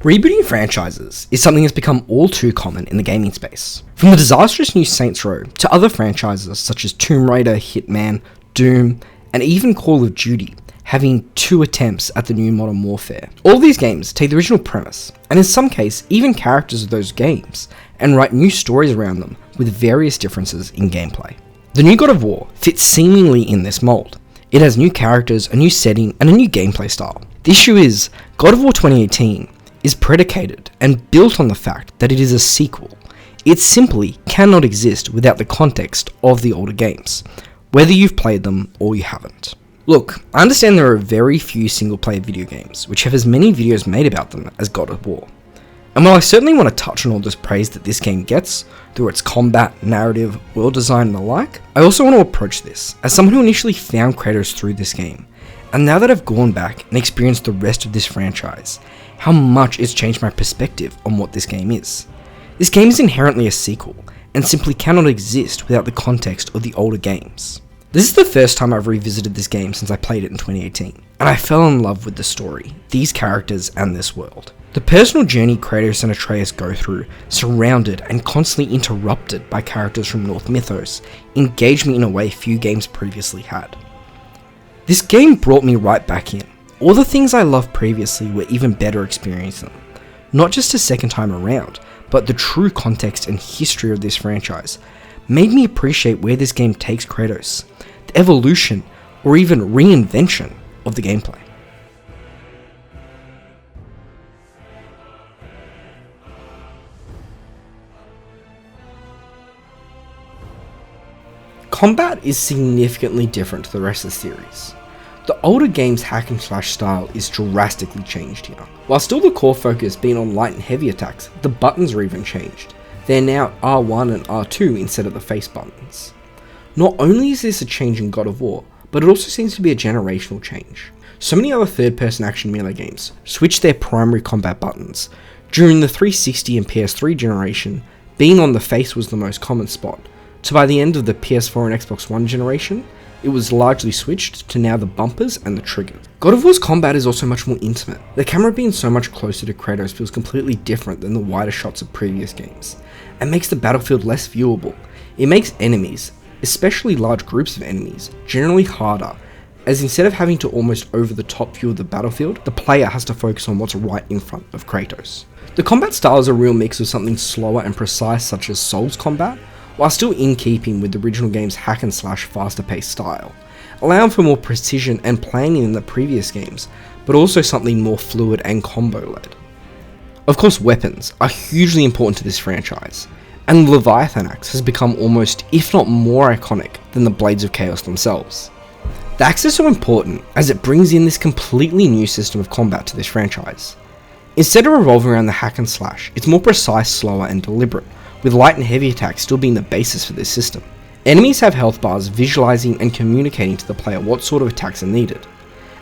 Rebooting franchises is something that's become all too common in the gaming space. From the disastrous new Saints Row to other franchises such as Tomb Raider, Hitman, Doom, and even Call of Duty having 2 attempts at the new Modern Warfare. All these games take the original premise, and in some cases even characters of those games, and write new stories around them with various differences in gameplay. The new God of War fits seemingly in this mold. It has new characters, a new setting, and a new gameplay style. The issue is, God of War 2018 is predicated and built on the fact that it is a sequel. It simply cannot exist without the context of the older games, whether you've played them or you haven't. Look, I understand there are very few single-player video games which have as many videos made about them as God of War. And while I certainly want to touch on all this praise that this game gets through its combat, narrative, world design and the like, I also want to approach this as someone who initially found Kratos through this game, and now that I've gone back and experienced the rest of this franchise, how much it's changed my perspective on what this game is. This game is inherently a sequel, and simply cannot exist without the context of the older games. This is the first time I've revisited this game since I played it in 2018, and I fell in love with the story, these characters, and this world. The personal journey Kratos and Atreus go through, surrounded and constantly interrupted by characters from Norse mythos, engaged me in a way few games previously had. This game brought me right back in. All the things I loved previously were even better experiencing them. Not just a second time around, but the true context and history of this franchise made me appreciate where this game takes Kratos, the evolution or even reinvention of the gameplay. Combat is significantly different to the rest of the series. The older game's hack and slash style is drastically changed here. While still the core focus being on light and heavy attacks, the buttons are even changed. They're now R1 and R2 instead of the face buttons. Not only is this a change in God of War, but it also seems to be a generational change. So many other third-person action melee games switched their primary combat buttons. During the 360 and PS3 generation, being on the face was the most common spot, to by the end of the PS4 and Xbox One generation, it was largely switched to now the bumpers and the triggers. God of War's combat is also much more intimate. The camera being so much closer to Kratos feels completely different than the wider shots of previous games, and makes the battlefield less viewable. It makes enemies, especially large groups of enemies, generally harder, as instead of having to almost over the top view of the battlefield, the player has to focus on what's right in front of Kratos. The combat style is a real mix of something slower and precise such as Souls combat, while still in keeping with the original game's hack and slash faster paced style, allowing for more precision and planning in the previous games, but also something more fluid and combo led. Of course, weapons are hugely important to this franchise, and the Leviathan axe has become almost, if not more iconic than the Blades of Chaos themselves. The axe is so important as it brings in this completely new system of combat to this franchise. Instead of revolving around the hack and slash, it's more precise, slower and deliberate, with light and heavy attacks still being the basis for this system. Enemies have health bars visualizing and communicating to the player what sort of attacks are needed,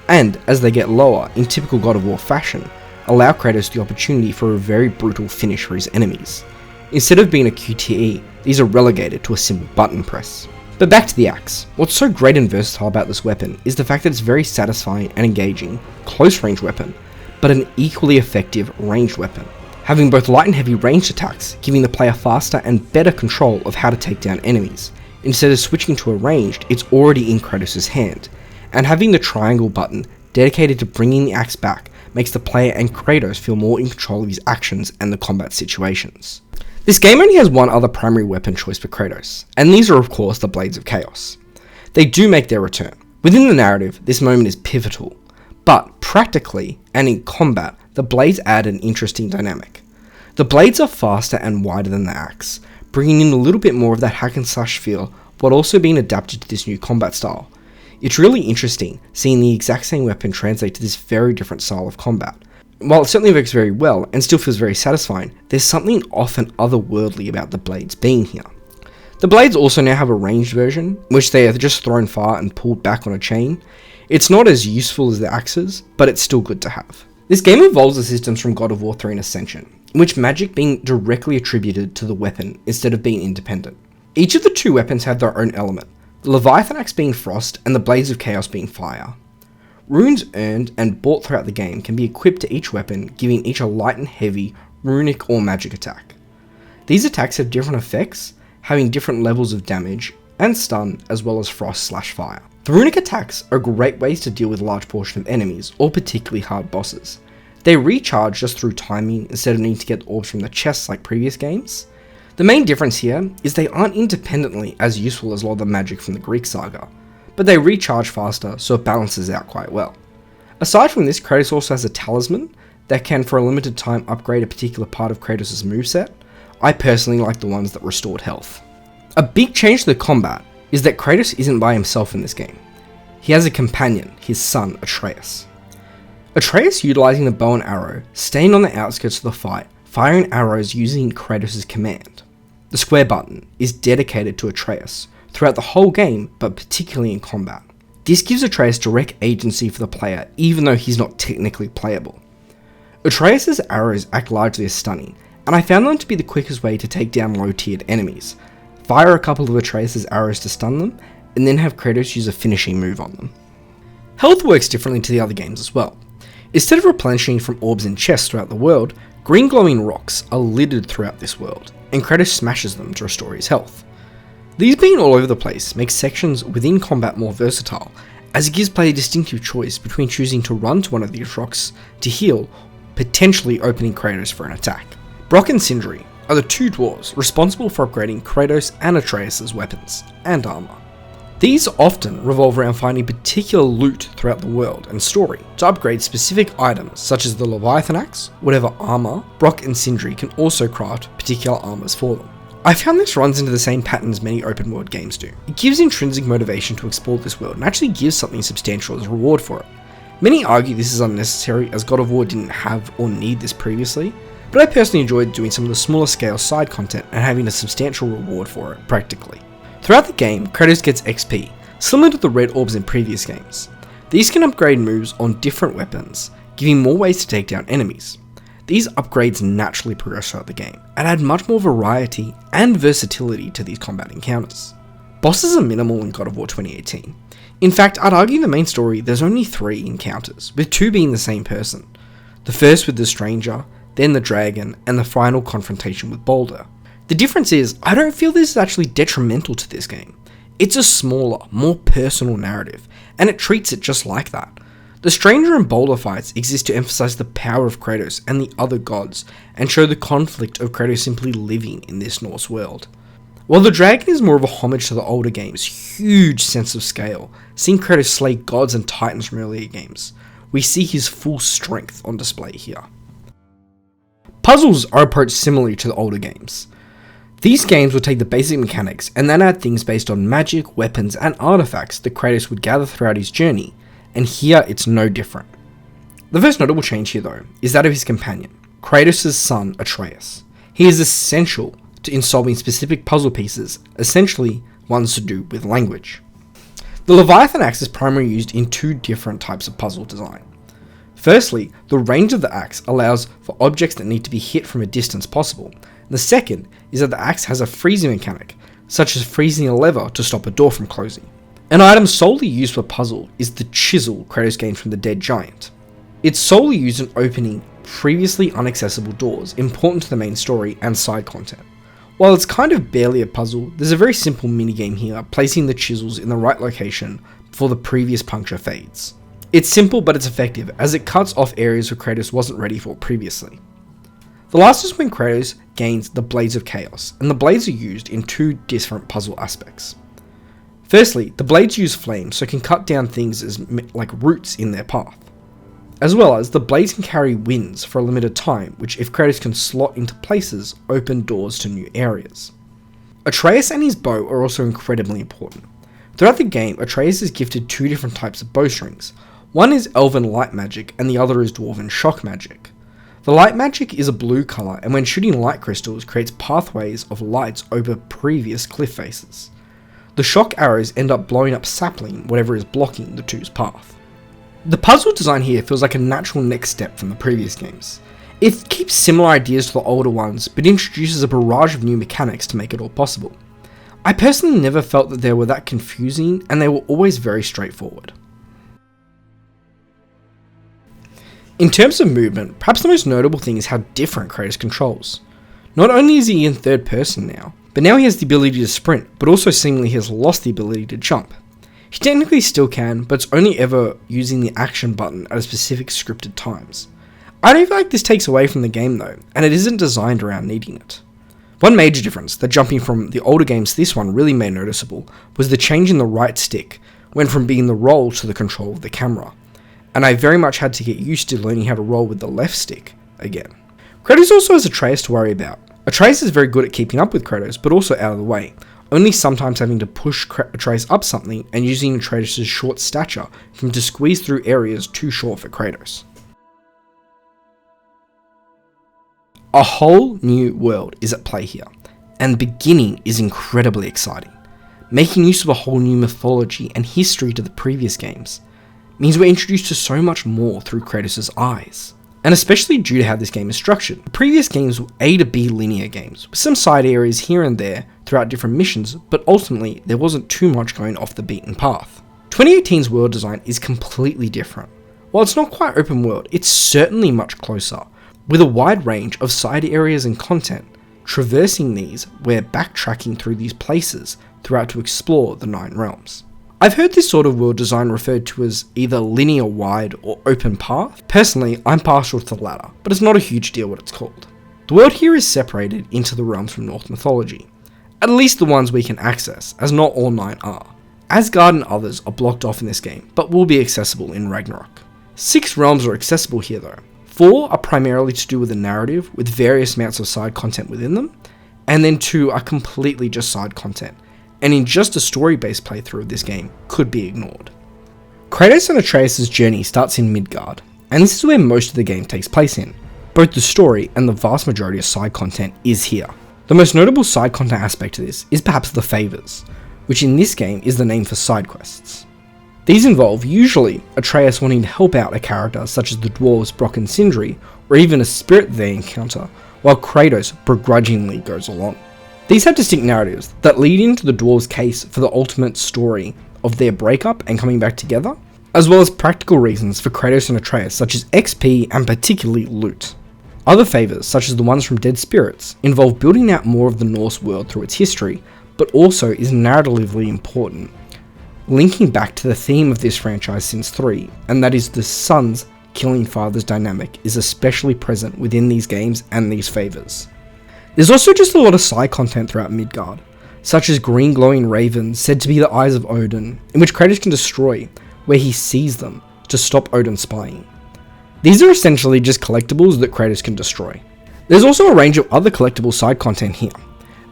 and as they get lower, in typical God of War fashion, allow Kratos the opportunity for a very brutal finish for his enemies. Instead of being a QTE, these are relegated to a simple button press. But back to the axe. What's so great and versatile about this weapon is the fact that it's a very satisfying and engaging, close range weapon, but an equally effective ranged weapon, having both light and heavy ranged attacks, giving the player faster and better control of how to take down enemies. Instead of switching to a ranged, it's already in Kratos' hand, and having the triangle button dedicated to bringing the axe back makes the player and Kratos feel more in control of his actions and the combat situations. This game only has one other primary weapon choice for Kratos, and these are of course the Blades of Chaos. They do make their return. Within the narrative, this moment is pivotal, but practically and in combat, the blades add an interesting dynamic. The blades are faster and wider than the axe, bringing in a little bit more of that hack and slash feel, while also being adapted to this new combat style. It's really interesting seeing the exact same weapon translate to this very different style of combat. While it certainly works very well and still feels very satisfying, there's something often otherworldly about the blades being here. The blades also now have a ranged version, which they are just thrown far and pulled back on a chain. It's not as useful as the axes, but it's still good to have. This game involves the systems from God of War 3 and Ascension, in which magic being directly attributed to the weapon instead of being independent. Each of the two weapons have their own element, the Leviathan axe being frost and the Blades of Chaos being fire. Runes earned and bought throughout the game can be equipped to each weapon, giving each a light and heavy, runic or magic attack. These attacks have different effects, having different levels of damage and stun, as well as frost/fire. The runic attacks are great ways to deal with a large portion of enemies or particularly hard bosses. They recharge just through timing instead of needing to get orbs from the chests like previous games. The main difference here is they aren't independently as useful as a lot of the magic from the Greek saga, but they recharge faster, so it balances out quite well. Aside from this, Kratos also has a talisman that can for a limited time upgrade a particular part of Kratos' moveset. I personally like the ones that restored health. A big change to the combat is that Kratos isn't by himself in this game. He has a companion, his son Atreus. Atreus, utilizing the bow and arrow, staying on the outskirts of the fight, firing arrows using Kratos' command. The square button is dedicated to Atreus throughout the whole game, but particularly in combat. This gives Atreus direct agency for the player, even though he's not technically playable. Atreus' arrows act largely as stunning, and I found them to be the quickest way to take down low-tiered enemies. Fire a couple of Atreus' arrows to stun them, and then have Kratos use a finishing move on them. Health works differently to the other games as well. Instead of replenishing from orbs and chests throughout the world, green glowing rocks are littered throughout this world, and Kratos smashes them to restore his health. These being all over the place makes sections within combat more versatile, as it gives play a distinctive choice between choosing to run to one of these rocks to heal, potentially opening Kratos for an attack. Brock and Sindri are the two dwarves responsible for upgrading Kratos and Atreus' weapons and armor. These often revolve around finding particular loot throughout the world and story to upgrade specific items such as the Leviathan Axe, whatever armor. Brock and Sindri can also craft particular armors for them. I found this runs into the same patterns many open world games do. It gives intrinsic motivation to explore this world and actually gives something substantial as a reward for it. Many argue this is unnecessary as God of War didn't have or need this previously, but I personally enjoyed doing some of the smaller scale side content and having a substantial reward for it practically. Throughout the game, Kratos gets XP, similar to the red orbs in previous games. These can upgrade moves on different weapons, giving more ways to take down enemies. These upgrades naturally progress throughout the game, and add much more variety and versatility to these combat encounters. Bosses are minimal in God of War 2018. In fact, I'd argue in the main story there's only 3 encounters, with 2 being the same person. The first with the stranger, then the dragon, and the final confrontation with Boulder. The difference is, I don't feel this is actually detrimental to this game. It's a smaller, more personal narrative, and it treats it just like that. The Stranger and Boulder fights exist to emphasize the power of Kratos and the other gods, and show the conflict of Kratos simply living in this Norse world. While the dragon is more of a homage to the older games' huge sense of scale, seeing Kratos slay gods and titans from earlier games, we see his full strength on display here. Puzzles are approached similarly to the older games. These games would take the basic mechanics and then add things based on magic, weapons, and artifacts that Kratos would gather throughout his journey, and here it's no different. The first notable change here though is that of his companion, Kratos' son Atreus. He is essential in solving specific puzzle pieces, essentially ones to do with language. The Leviathan Axe is primarily used in 2 different types of puzzle design. Firstly, the range of the axe allows for objects that need to be hit from a distance possible. The second is that the axe has a freezing mechanic, such as freezing a lever to stop a door from closing. An item solely used for puzzle is the chisel Kratos gained from the dead giant. It's solely used in opening previously inaccessible doors, important to the main story and side content. While it's kind of barely a puzzle, there's a very simple minigame here, placing the chisels in the right location before the previous puncture fades. It's simple but it's effective, as it cuts off areas where Kratos wasn't ready for previously. The last is when Kratos gains the Blades of Chaos, and the blades are used in 2 different puzzle aspects. Firstly, the blades use flames so it can cut down things like roots in their path. As well as, the blades can carry winds for a limited time, which if Kratos can slot into places, open doors to new areas. Atreus and his bow are also incredibly important. Throughout the game, Atreus is gifted 2 different types of bowstrings. One is Elven Light Magic, and the other is Dwarven Shock Magic. The light magic is a blue colour, and when shooting light crystals creates pathways of lights over previous cliff faces. The shock arrows end up blowing up sapling, whatever is blocking the 2's path. The puzzle design here feels like a natural next step from the previous games. It keeps similar ideas to the older ones, but introduces a barrage of new mechanics to make it all possible. I personally never felt that they were that confusing, and they were always very straightforward. In terms of movement, perhaps the most notable thing is how different Kratos controls. Not only is he in third person now, but now he has the ability to sprint, but also seemingly has lost the ability to jump. He technically still can, but it's only ever using the action button at a specific scripted times. I don't feel like this takes away from the game though, and it isn't designed around needing it. One major difference that jumping from the older games to this one really made noticeable was the change in the right stick, went from being the roll to the control of the camera, and I very much had to get used to learning how to roll with the left stick again. Kratos also has Atreus to worry about. Atreus is very good at keeping up with Kratos, but also out of the way, only sometimes having to push Atreus up something and using Atreus' short stature for him to squeeze through areas too short for Kratos. A whole new world is at play here, and the beginning is incredibly exciting. Making use of a whole new mythology and history to the previous games means we're introduced to so much more through Kratos' eyes. And especially due to how this game is structured. The previous games were A to B linear games, with some side areas here and there throughout different missions, but ultimately there wasn't too much going off the beaten path. 2018's world design is completely different. While it's not quite open world, it's certainly much closer, with a wide range of side areas and content. Traversing these, we're backtracking through these places throughout to explore the 9 realms. I've heard this sort of world design referred to as either linear wide or open path. Personally, I'm partial to the latter, but it's not a huge deal what it's called. The world here is separated into the realms from Norse mythology, at least the ones we can access, as not all 9 are. Asgard and others are blocked off in this game, but will be accessible in Ragnarok. 6 realms are accessible here though. 4 are primarily to do with the narrative, with various amounts of side content within them, and then 2 are completely just side content, and in just a story-based playthrough of this game, could be ignored. Kratos and Atreus' journey starts in Midgard, and this is where most of the game takes place in. Both the story and the vast majority of side content is here. The most notable side content aspect of this is perhaps the favors, which in this game is the name for side quests. These involve usually Atreus wanting to help out a character such as the dwarves Brock and Sindri, or even a spirit they encounter, while Kratos begrudgingly goes along. These have distinct narratives that lead into the dwarves' case for the ultimate story of their breakup and coming back together, as well as practical reasons for Kratos and Atreus such as XP and particularly loot. Other favours, such as the ones from Dead Spirits, involve building out more of the Norse world through its history, but also is narratively important, linking back to the theme of this franchise since 3, and that is the sons killing fathers dynamic is especially present within these games and these favours. There's also just a lot of side content throughout Midgard, such as green glowing ravens said to be the eyes of Odin, in which Kratos can destroy, where he sees them to stop Odin spying. These are essentially just collectibles that Kratos can destroy. There's also a range of other collectible side content here.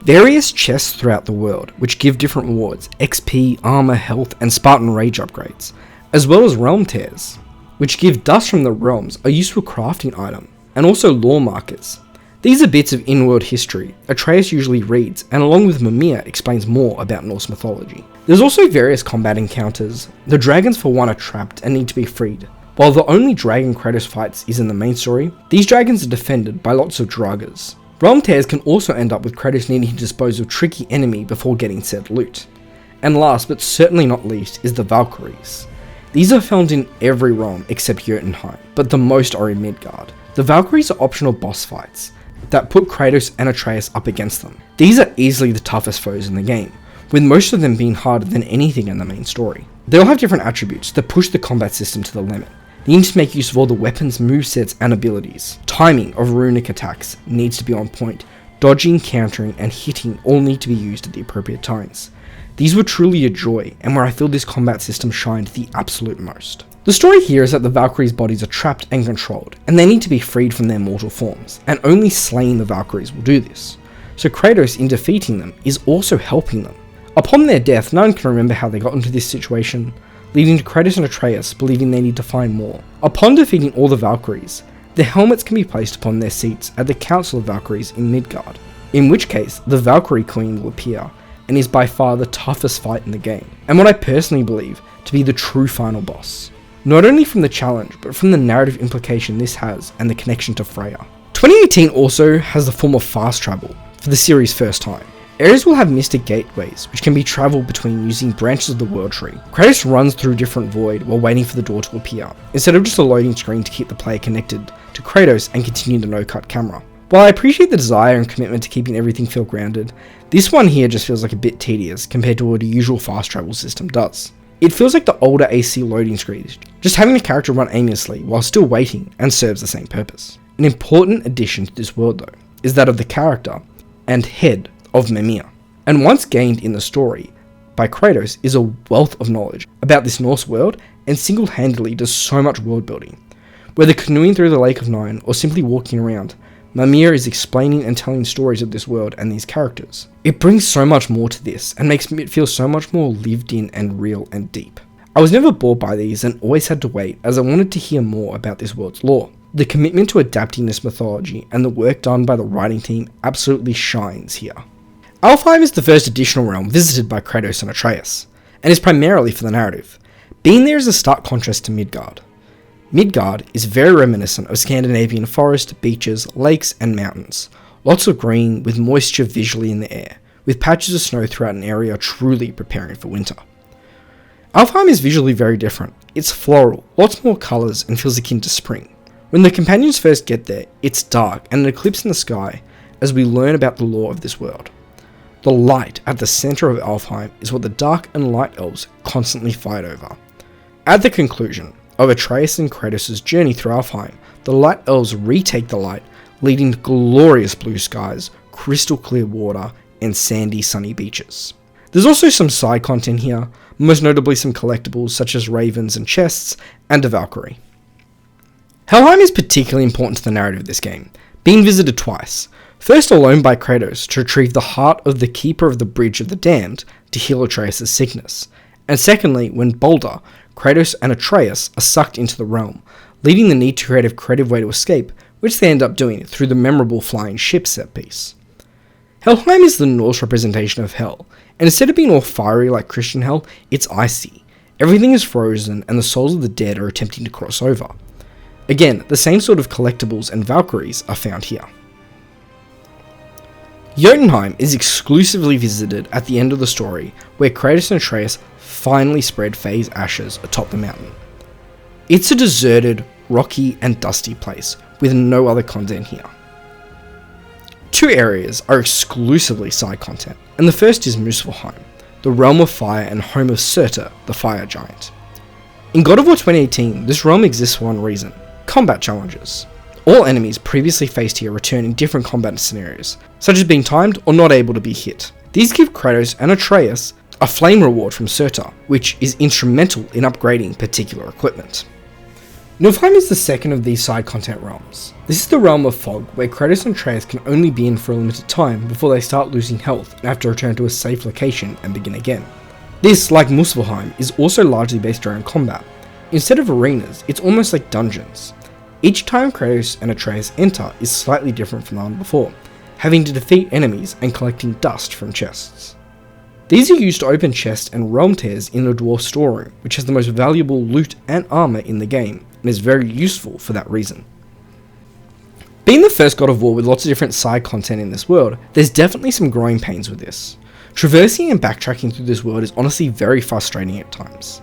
Various chests throughout the world, which give different rewards, XP, armor, health, and Spartan rage upgrades, as well as realm tears, which give dust from the realms, a useful crafting item, and also lore markers. These are bits of in-world history Atreus usually reads, and along with Mimir explains more about Norse mythology. There's also various combat encounters. The dragons for one are trapped and need to be freed. While the only dragon Kratos fights is in the main story, these dragons are defended by lots of dragas. Realm tears can also end up with Kratos needing to dispose of tricky enemy before getting said loot. And last but certainly not least is the Valkyries. These are found in every realm except Jotunheim, but the most are in Midgard. The Valkyries are optional boss fights that put Kratos and Atreus up against them. These are easily the toughest foes in the game, with most of them being harder than anything in the main story. They all have different attributes that push the combat system to the limit. They need to make use of all the weapons, movesets, and abilities. Timing of runic attacks needs to be on point. Dodging, countering, and hitting all need to be used at the appropriate times. These were truly a joy, and where I feel this combat system shined the absolute most. The story here is that the Valkyries' bodies are trapped and controlled, and they need to be freed from their mortal forms, and only slaying the Valkyries will do this. So Kratos, in defeating them, is also helping them. Upon their death, no one can remember how they got into this situation, leading to Kratos and Atreus believing they need to find more. Upon defeating all the Valkyries, their helmets can be placed upon their seats at the Council of Valkyries in Midgard, in which case the Valkyrie Queen will appear, and is by far the toughest fight in the game, and what I personally believe to be the true final boss. Not only from the challenge, but from the narrative implication this has and the connection to Freya. 2018 also has the form of fast travel for the series' first time. Areas will have mystic gateways, which can be travelled between using branches of the world tree. Kratos runs through different void while waiting for the door to appear, instead of just a loading screen to keep the player connected to Kratos and continue the no-cut camera. While I appreciate the desire and commitment to keeping everything feel grounded, this one here just feels like a bit tedious compared to what a usual fast travel system does. It feels like the older AC loading screens, just having the character run aimlessly while still waiting, and serves the same purpose. An important addition to this world though, is that of the character and head of Mimir, and once gained in the story by Kratos, is a wealth of knowledge about this Norse world and single-handedly does so much world building. Whether canoeing through the Lake of Nine or simply walking around, Mimir is explaining and telling stories of this world and these characters. It brings so much more to this and makes it feel so much more lived in and real and deep. I was never bored by these and always had to wait as I wanted to hear more about this world's lore. The commitment to adapting this mythology and the work done by the writing team absolutely shines here. Alfheim is the first additional realm visited by Kratos and Atreus, and is primarily for the narrative. Being there is a stark contrast to Midgard. Midgard is very reminiscent of Scandinavian forest, beaches, lakes and mountains. Lots of green with moisture visually in the air, with patches of snow throughout an area truly preparing for winter. Alfheim is visually very different. It's floral, lots more colours and feels akin to spring. When the companions first get there, it's dark and an eclipse in the sky as we learn about the lore of this world. The light at the centre of Alfheim is what the dark and light elves constantly fight over. At the conclusion of Atreus and Kratos' journey through Alfheim, the light elves retake the light, leading to glorious blue skies, crystal clear water, and sandy sunny beaches. There's also some side content here, most notably some collectibles such as ravens and chests, and a Valkyrie. Helheim is particularly important to the narrative of this game, being visited twice. First alone by Kratos to retrieve the heart of the Keeper of the Bridge of the Damned to heal Atreus' sickness, and secondly when Balder, Kratos and Atreus are sucked into the realm, leading the need to create a creative way to escape, which they end up doing through the memorable flying ship set piece. Helheim is the Norse representation of hell, and instead of being all fiery like Christian hell, it's icy. Everything is frozen and the souls of the dead are attempting to cross over. Again, the same sort of collectibles and Valkyries are found here. Jotunheim is exclusively visited at the end of the story, where Kratos and Atreus finally spread Faye's ashes atop the mountain. It's a deserted, rocky and dusty place, with no other content here. Two areas are exclusively side content, and the first is Muspelheim, the realm of fire and home of Surtur, the fire giant. In God of War 2018, this realm exists for one reason: combat challenges. All enemies previously faced here return in different combat scenarios, such as being timed or not able to be hit. These give Kratos and Atreus a flame reward from Surtur, which is instrumental in upgrading particular equipment. Niflheim is the second of these side content realms. This is the realm of fog, where Kratos and Atreus can only be in for a limited time before they start losing health and have to return to a safe location and begin again. This, like Muspelheim, is also largely based around combat. Instead of arenas, it's almost like dungeons. Each time Kratos and Atreus enter is slightly different from the one before, having to defeat enemies and collecting dust from chests. These are used to open chests and realm tears in the dwarf storeroom, which has the most valuable loot and armor in the game, and is very useful for that reason. Being the first God of War with lots of different side content in this world, there's definitely some growing pains with this. Traversing and backtracking through this world is honestly very frustrating at times.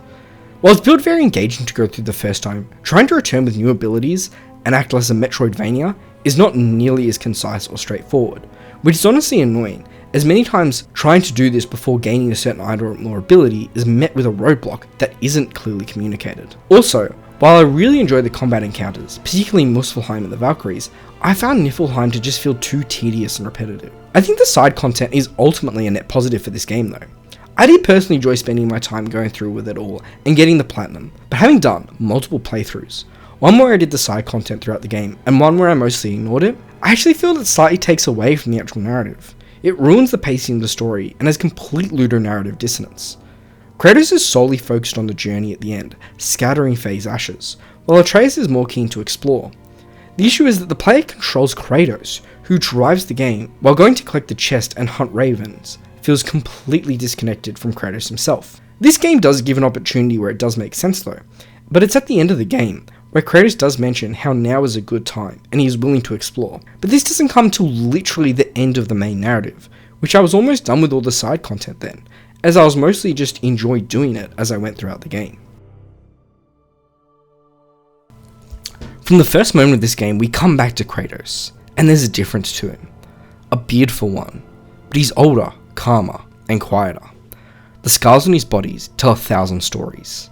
While it's built very engaging to go through the first time, trying to return with new abilities and act as a Metroidvania is not nearly as concise or straightforward, which is honestly annoying, as many times trying to do this before gaining a certain item or ability is met with a roadblock that isn't clearly communicated. Also, while I really enjoy the combat encounters, particularly Muspelheim and the Valkyries, I found Niflheim to just feel too tedious and repetitive. I think the side content is ultimately a net positive for this game though. I did personally enjoy spending my time going through with it all and getting the platinum, but having done multiple playthroughs, one where I did the side content throughout the game and one where I mostly ignored it, I actually feel that slightly takes away from the actual narrative. It ruins the pacing of the story and has complete ludonarrative dissonance. Kratos is solely focused on the journey at the end, scattering Faye's ashes, while Atreus is more keen to explore. The issue is that the player controls Kratos, who drives the game, while going to collect the chest and hunt ravens feels completely disconnected from Kratos himself. This game does give an opportunity where it does make sense though, but it's at the end of the game, where Kratos does mention how now is a good time and he is willing to explore. But this doesn't come till literally the end of the main narrative, which I was almost done with all the side content then, as I was mostly just enjoyed doing it as I went throughout the game. From the first moment of this game, we come back to Kratos, and there's a difference to him. A beautiful one, but he's older, calmer, and quieter. The scars on his body tell 1,000 stories.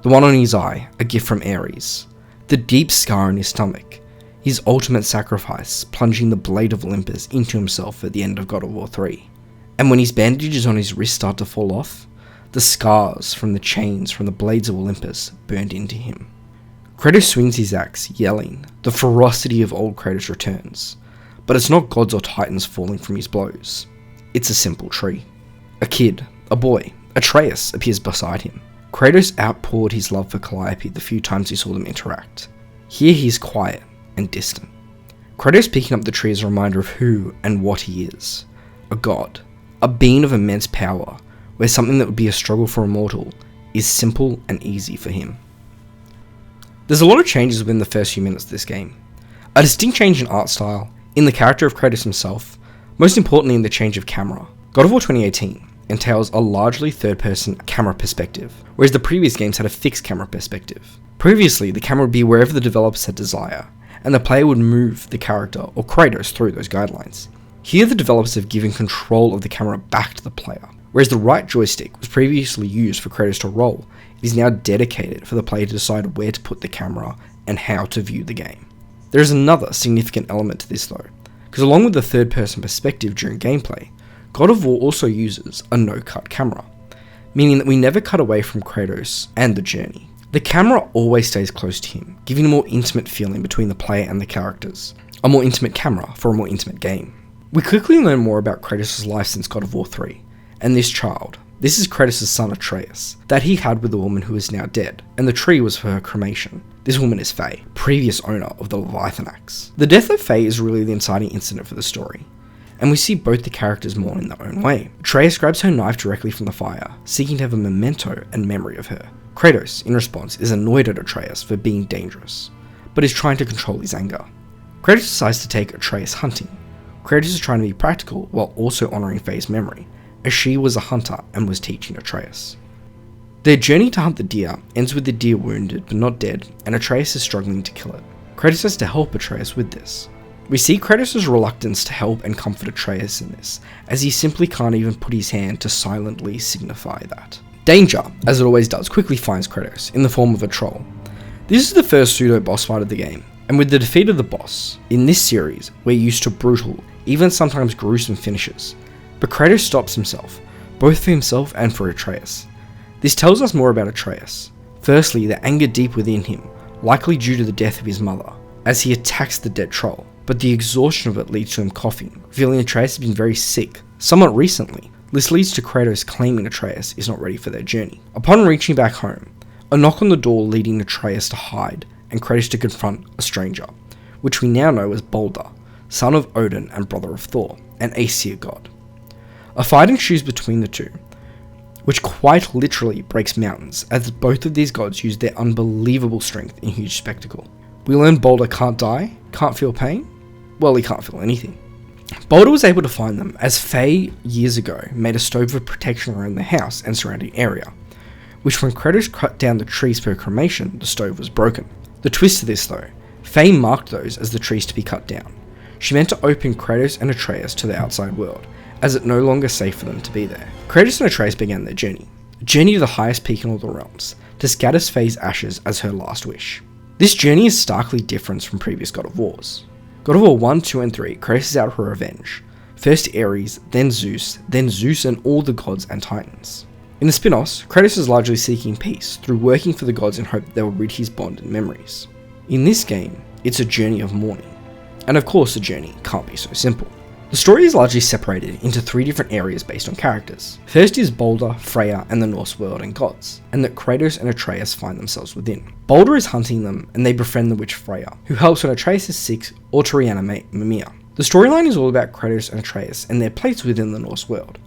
The one on his eye, a gift from Ares. The deep scar on his stomach, his ultimate sacrifice, plunging the blade of Olympus into himself at the end of God of War 3. And when his bandages on his wrist start to fall off, the scars from the chains from the blades of Olympus burned into him. Kratos swings his axe, yelling. The ferocity of old Kratos returns. But it's not gods or titans falling from his blows. It's a simple tree. A kid, a boy, Atreus appears beside him. Kratos outpoured his love for Calliope the few times he saw them interact. Here he is quiet and distant. Kratos picking up the tree is a reminder of who and what he is. A god. A being of immense power, where something that would be a struggle for a mortal is simple and easy for him. There's a lot of changes within the first few minutes of this game. A distinct change in art style, in the character of Kratos himself, most importantly in the change of camera. God of War 2018 entails a largely third-person camera perspective, whereas the previous games had a fixed camera perspective. Previously, the camera would be wherever the developers had desire, and the player would move the character or Kratos through those guidelines. Here the developers have given control of the camera back to the player. Whereas the right joystick was previously used for Kratos to roll, it is now dedicated for the player to decide where to put the camera and how to view the game. There is another significant element to this though, because along with the third person perspective during gameplay, God of War also uses a no-cut camera, meaning that we never cut away from Kratos and the journey. The camera always stays close to him, giving a more intimate feeling between the player and the characters. A more intimate camera for a more intimate game. We quickly learn more about Kratos' life since God of War 3, and this child. This is Kratos' son Atreus, that he had with the woman who is now dead, and the tree was for her cremation. This woman is Faye, previous owner of the Leviathan axe. The death of Faye is really the inciting incident for the story, and we see both the characters mourn in their own way. Atreus grabs her knife directly from the fire, seeking to have a memento and memory of her. Kratos, in response, is annoyed at Atreus for being dangerous, but is trying to control his anger. Kratos decides to take Atreus hunting. Kratos is trying to be practical while also honouring Faye's memory, as she was a hunter and was teaching Atreus. Their journey to hunt the deer ends with the deer wounded but not dead, and Atreus is struggling to kill it. Kratos has to help Atreus with this. We see Kratos' reluctance to help and comfort Atreus in this, as he simply can't even put his hand to silently signify that. Danger, as it always does, quickly finds Kratos, in the form of a troll. This is the first pseudo-boss fight of the game, and with the defeat of the boss, in this series, we're used to brutal, even sometimes gruesome finishes. But Kratos stops himself, both for himself and for Atreus. This tells us more about Atreus. Firstly, the anger deep within him, likely due to the death of his mother, as he attacks the dead troll, but the exhaustion of it leads to him coughing, revealing Atreus has been very sick, somewhat recently. This leads to Kratos claiming Atreus is not ready for their journey. Upon reaching back home, a knock on the door leading Atreus to hide, and Kratos to confront a stranger, which we now know as Balder, son of Odin and brother of Thor, an Aesir god. A fight ensues between the two, which quite literally breaks mountains, as both of these gods use their unbelievable strength in huge spectacle. We learn Balder can't die, can't feel pain. Well, he can't feel anything. Balder was able to find them, as Faye years ago made a stove of protection around the house and surrounding area, which when Kratos cut down the trees for cremation, the stove was broken. The twist to this though, Faye marked those as the trees to be cut down. She meant to open Kratos and Atreus to the outside world, as it no longer safe for them to be there. Kratos and Atreus began their journey, a journey to the highest peak in all the realms, to scatter Faye's ashes as her last wish. This journey is starkly different from previous God of Wars. God of War 1, 2 and 3, Kratos is out for revenge. First Ares, then Zeus and all the gods and titans. In the spin-offs, Kratos is largely seeking peace through working for the gods in hope that they will rid his bond and memories. In this game, it's a journey of mourning. And of course the journey can't be so simple. The story is largely separated into 3 different areas based on characters. First is Balder, Freya, and the Norse world and gods, and that Kratos and Atreus find themselves within. Balder is hunting them, and they befriend the witch Freya, who helps when Atreus is sick or to reanimate Mimir. The storyline is all about Kratos and Atreus and their place within the Norse world.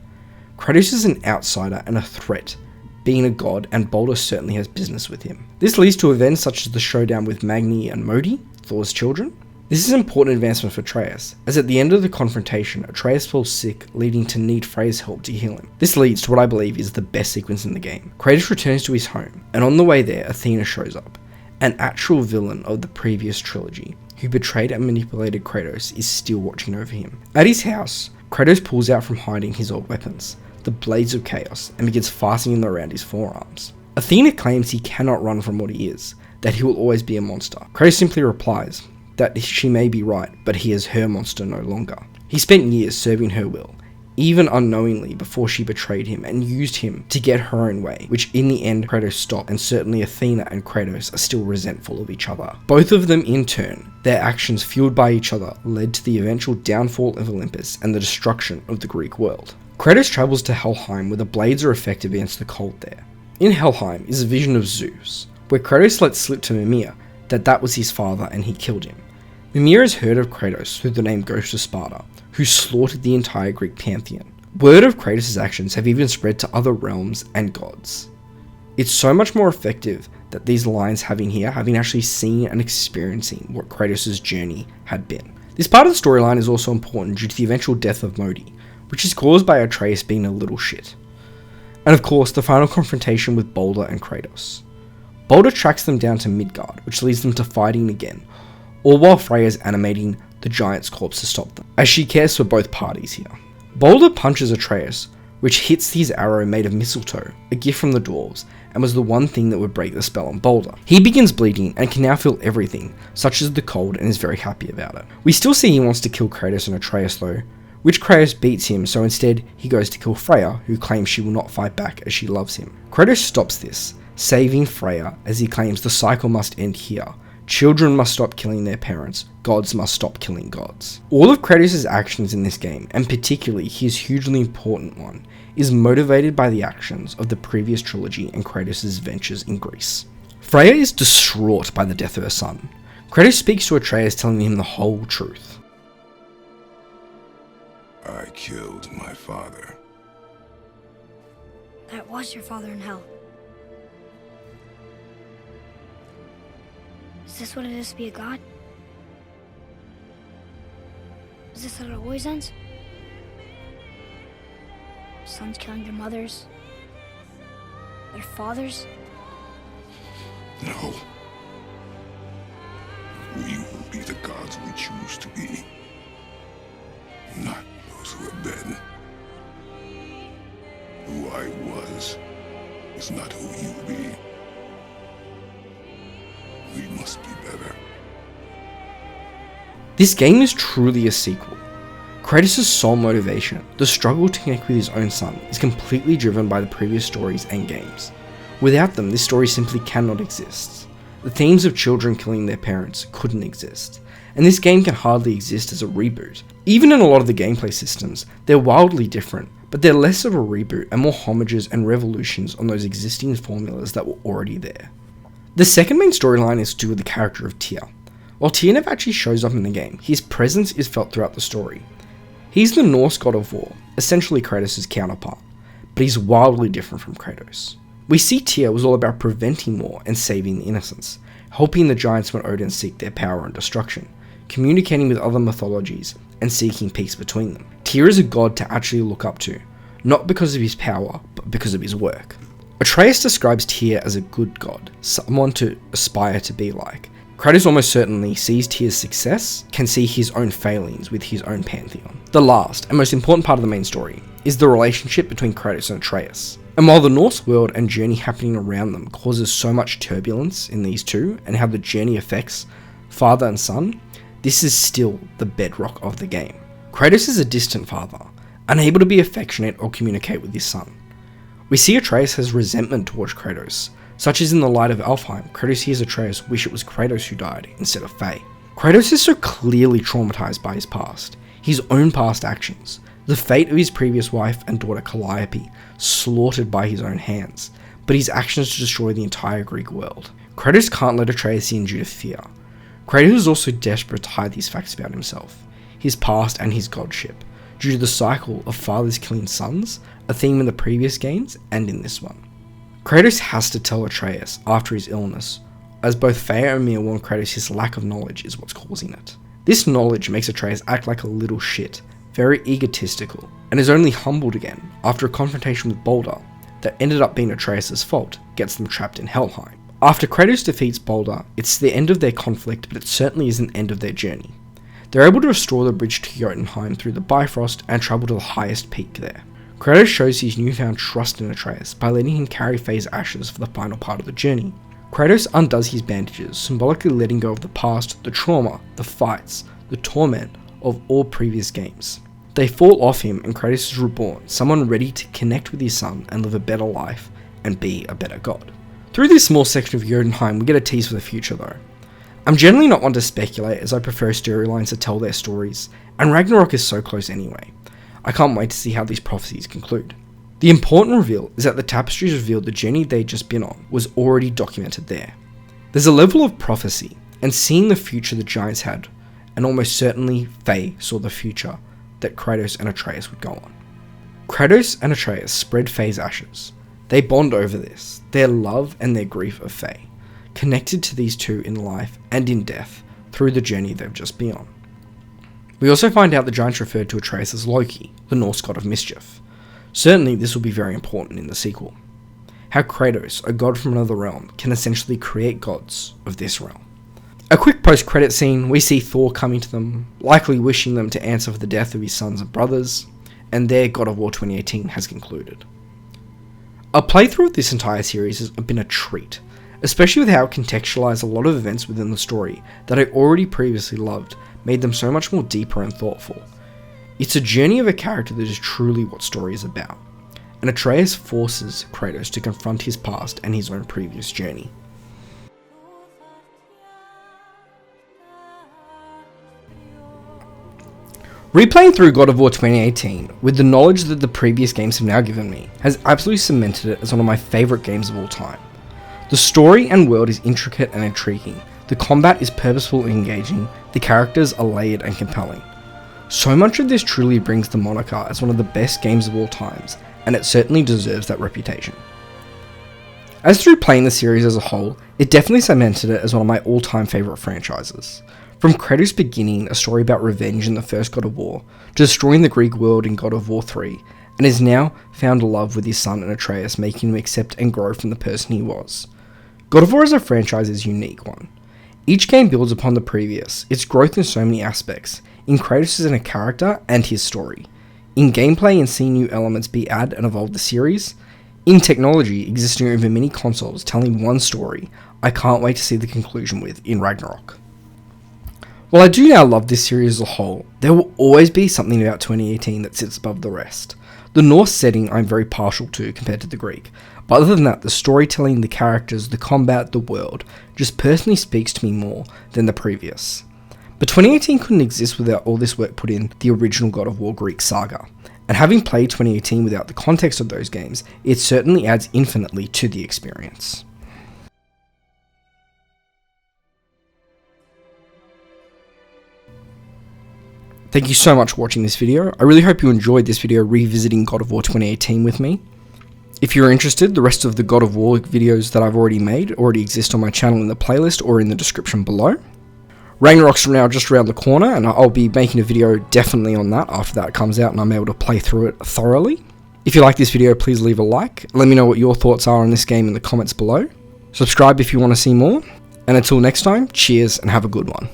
Kratos is an outsider and a threat, being a god, and Balder certainly has business with him. This leads to events such as the showdown with Magni and Modi, Thor's children. This is an important advancement for Atreus, as at the end of the confrontation, Atreus falls sick, leading to need Freya's help to heal him. This leads to what I believe is the best sequence in the game. Kratos returns to his home, and on the way there, Athena shows up, an actual villain of the previous trilogy, who betrayed and manipulated Kratos, is still watching over him. At his house, Kratos pulls out from hiding his old weapons, the Blades of Chaos, and begins fastening them around his forearms. Athena claims he cannot run from what he is, that he will always be a monster. Kratos simply replies that she may be right, but he is her monster no longer. He spent years serving her will, even unknowingly before she betrayed him and used him to get her own way, which in the end Kratos stopped, and certainly Athena and Kratos are still resentful of each other. Both of them in turn, their actions fueled by each other, led to the eventual downfall of Olympus and the destruction of the Greek world. Kratos travels to Helheim where the blades are effective against the cold there. In Helheim is a vision of Zeus, where Kratos lets slip to Mimir that was his father and he killed him. Mimir has heard of Kratos through the name Ghost of Sparta, who slaughtered the entire Greek pantheon. Word of Kratos' actions have even spread to other realms and gods. It's so much more effective that these lines having actually seen and experiencing what Kratos' journey had been. This part of the storyline is also important due to the eventual death of Modi, which is caused by Atreus being a little shit. And of course, the final confrontation with Balder and Kratos. Balder tracks them down to Midgard, which leads them to fighting again, all while Freya's animating the giant's corpse to stop them, as she cares for both parties here. Balder punches Atreus, which hits his arrow made of mistletoe, a gift from the dwarves, and was the one thing that would break the spell on Balder. He begins bleeding and can now feel everything, such as the cold, and is very happy about it. We still see he wants to kill Kratos and Atreus though, which Kratos beats him, so instead he goes to kill Freya, who claims she will not fight back as she loves him. Kratos stops this, saving Freya, as he claims the cycle must end here. Children must stop killing their parents, gods must stop killing gods. All of Kratos' actions in this game, and particularly his hugely important one, is motivated by the actions of the previous trilogy and Kratos' ventures in Greece. Freya is distraught by the death of her son. Kratos speaks to Atreus, telling him the whole truth. I killed my father. That was your father in hell. Is this what it is to be a god? Is this how it always ends? Sons killing their mothers? Their fathers? No. We will be the gods we choose to be. Not those who have been. Who I was is not who you will be. We must be better. This game is truly a sequel. Kratos' sole motivation, the struggle to connect with his own son, is completely driven by the previous stories and games. Without them, this story simply cannot exist. The themes of children killing their parents couldn't exist, and this game can hardly exist as a reboot. Even in a lot of the gameplay systems, they're wildly different, but they're less of a reboot and more homages and revolutions on those existing formulas that were already there. The second main storyline is to do with the character of Tyr. While Tyr never actually shows up in the game, his presence is felt throughout the story. He's the Norse god of war, essentially Kratos' counterpart, but he's wildly different from Kratos. We see Tyr was all about preventing war and saving the innocents, helping the giants when Odin seek their power and destruction, communicating with other mythologies, and seeking peace between them. Tyr is a god to actually look up to, not because of his power, but because of his work. Atreus describes Tyr as a good god, someone to aspire to be like. Kratos almost certainly sees Tyr's success, can see his own failings with his own pantheon. The last, and most important part of the main story, is the relationship between Kratos and Atreus. And while the Norse world and journey happening around them causes so much turbulence in these two, and how the journey affects father and son, this is still the bedrock of the game. Kratos is a distant father, unable to be affectionate or communicate with his son. We see Atreus has resentment towards Kratos, such as in the Light of Alfheim, Kratos hears Atreus wish it was Kratos who died instead of Faye. Kratos is so clearly traumatized by his past, his own past actions, the fate of his previous wife and daughter Calliope, slaughtered by his own hands, but his actions to destroy the entire Greek world. Kratos can't let Atreus in due to fear. Kratos is also desperate to hide these facts about himself, his past and his godship, due to the cycle of fathers killing sons, a theme in the previous games and in this one. Kratos has to tell Atreus after his illness, as both Freya and Mimir warn Kratos his lack of knowledge is what's causing it. This knowledge makes Atreus act like a little shit, very egotistical, and is only humbled again after a confrontation with Baldur that ended up being Atreus' fault gets them trapped in Helheim. After Kratos defeats Baldur, it's the end of their conflict, but it certainly isn't the end of their journey. They're able to restore the bridge to Jotunheim through the Bifrost and travel to the highest peak there. Kratos shows his newfound trust in Atreus by letting him carry Faye's ashes for the final part of the journey. Kratos undoes his bandages, symbolically letting go of the past, the trauma, the fights, the torment of all previous games. They fall off him and Kratos is reborn, someone ready to connect with his son and live a better life and be a better god. Through this small section of Jotunheim, we get a tease for the future though. I'm generally not one to speculate, as I prefer storylines to tell their stories, and Ragnarok is so close anyway. I can't wait to see how these prophecies conclude. The important reveal is that the tapestries revealed the journey they'd just been on was already documented there. There's a level of prophecy, and seeing the future the giants had, and almost certainly Faye saw the future that Kratos and Atreus would go on. Kratos and Atreus spread Faye's ashes. They bond over this, their love and their grief of Faye, connected to these two in life and in death through the journey they've just been on. We also find out the giants referred to Atreus as Loki, the Norse god of mischief. Certainly this will be very important in the sequel. How Kratos, a god from another realm, can essentially create gods of this realm. A quick post-credit scene, we see Thor coming to them, likely wishing them to answer for the death of his sons and brothers, and their God of War 2018 has concluded. A playthrough of this entire series has been a treat, especially with how it contextualized a lot of events within the story that I already previously loved, made them so much more deeper and thoughtful. It's a journey of a character that is truly what story is about, and Atreus forces Kratos to confront his past and his own previous journey. Replaying through God of War 2018, with the knowledge that the previous games have now given me, has absolutely cemented it as one of my favourite games of all time. The story and world is intricate and intriguing, the combat is purposeful and engaging, the characters are layered and compelling. So much of this truly brings the moniker as one of the best games of all times, and it certainly deserves that reputation. As through playing the series as a whole, it definitely cemented it as one of my all-time favourite franchises. From Kratos' beginning, a story about revenge in the first God of War, to destroying the Greek world in God of War 3, and is now found love with his son and Atreus, making him accept and grow from the person he was. God of War as a franchise is a unique one. Each game builds upon the previous, its growth in so many aspects, in Kratos as a character and his story, in gameplay and seeing new elements be added and evolve the series, in technology existing over many consoles telling one story I can't wait to see the conclusion with in Ragnarok. While I do now love this series as a whole, there will always be something about 2018 that sits above the rest. The Norse setting I'm very partial to compared to the Greek, but other than that, the storytelling, the characters, the combat, the world, just personally speaks to me more than the previous. But 2018 couldn't exist without all this work put in the original God of War Greek saga, and having played 2018 without the context of those games, it certainly adds infinitely to the experience. Thank you so much for watching this video. I really hope you enjoyed this video revisiting God of War 2018 with me. If you're interested, the rest of the God of War videos that I've already made already exist on my channel in the playlist or in the description below. Ragnarok's now just around the corner, and I'll be making a video definitely on that after that comes out and I'm able to play through it thoroughly. If you like this video, please leave a like. Let me know what your thoughts are on this game in the comments below. Subscribe if you want to see more. And until next time, cheers and have a good one.